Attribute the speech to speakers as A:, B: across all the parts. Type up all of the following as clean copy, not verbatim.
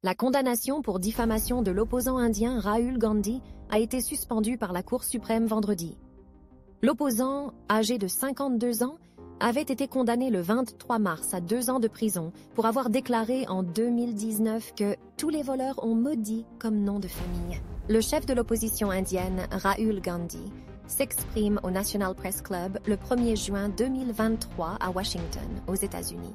A: La condamnation pour diffamation de l'opposant indien Rahul Gandhi a été suspendue par la Cour suprême vendredi. L'opposant, âgé de 52 ans, avait été condamné le 23 mars à 2 ans de prison pour avoir déclaré en 2019 que tous les voleurs ont maudit comme nom de famille. Le chef de l'opposition indienne, Rahul Gandhi, s'exprime au National Press Club le 1er juin 2023 à Washington, aux États-Unis.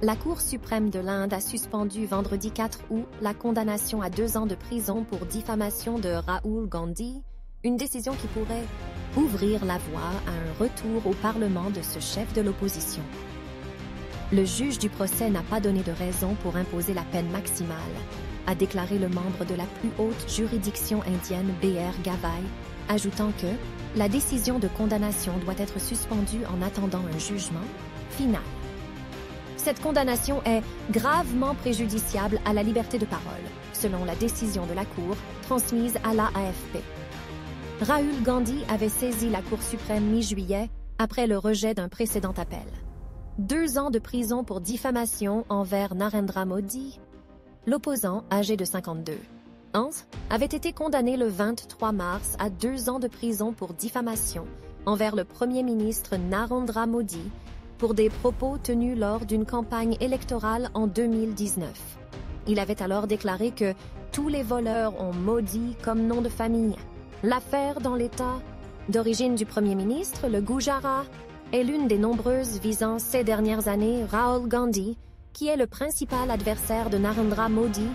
A: La Cour suprême de l'Inde a suspendu vendredi 4 août la condamnation à 2 ans de prison pour diffamation de Rahul Gandhi, une décision qui pourrait ouvrir la voie à un retour au Parlement de ce chef de l'opposition. Le juge du procès n'a pas donné de raison pour imposer la peine maximale, a déclaré le membre de la plus haute juridiction indienne B.R. Gavai, ajoutant que la décision de condamnation doit être suspendue en attendant un jugement final. Cette condamnation est gravement préjudiciable à la liberté de parole, selon la décision de la Cour transmise à l'AFP. Rahul Gandhi avait saisi la Cour suprême mi-juillet après le rejet d'un précédent appel. 2 ans de prison pour diffamation envers Narendra Modi. L'opposant, âgé de 52 ans, avait été condamné le 23 mars à 2 ans de prison pour diffamation envers le Premier ministre Narendra Modi pour des propos tenus lors d'une campagne électorale en 2019. Il avait alors déclaré que tous les voleurs ont maudit comme nom de famille. L'affaire dans l'État d'origine du Premier ministre, le Gujarat, est l'une des nombreuses visant ces dernières années Rahul Gandhi, qui est le principal adversaire de Narendra Modi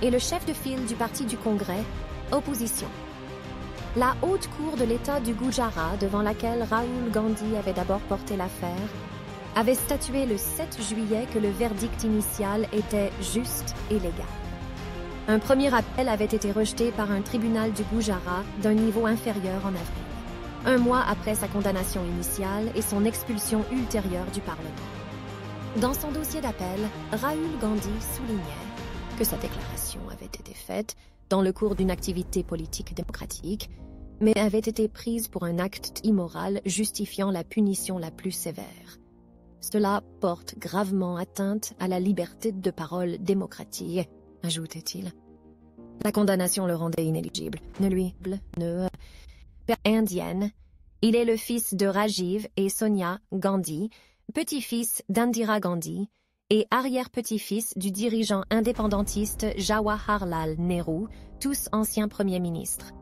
A: et le chef de file du parti du Congrès, opposition. La haute cour de l'État du Gujarat, devant laquelle Rahul Gandhi avait d'abord porté l'affaire, avait statué le 7 juillet que le verdict initial était juste et légal. Un premier appel avait été rejeté par un tribunal du Gujarat d'un niveau inférieur en avril, 1 mois après sa condamnation initiale et son expulsion ultérieure du Parlement. Dans son dossier d'appel, Rahul Gandhi soulignait que sa déclaration avait été faite dans le cours d'une activité politique démocratique, mais avait été prise pour un acte immoral justifiant la punition la plus sévère. Cela porte gravement atteinte à la liberté de parole démocratique, ajoutait-il. La condamnation le rendait inéligible. Indienne. Il est le fils de Rajiv et Sonia Gandhi, petit-fils d'Indira Gandhi et arrière-petit-fils du dirigeant indépendantiste Jawaharlal Nehru, tous anciens premiers ministres.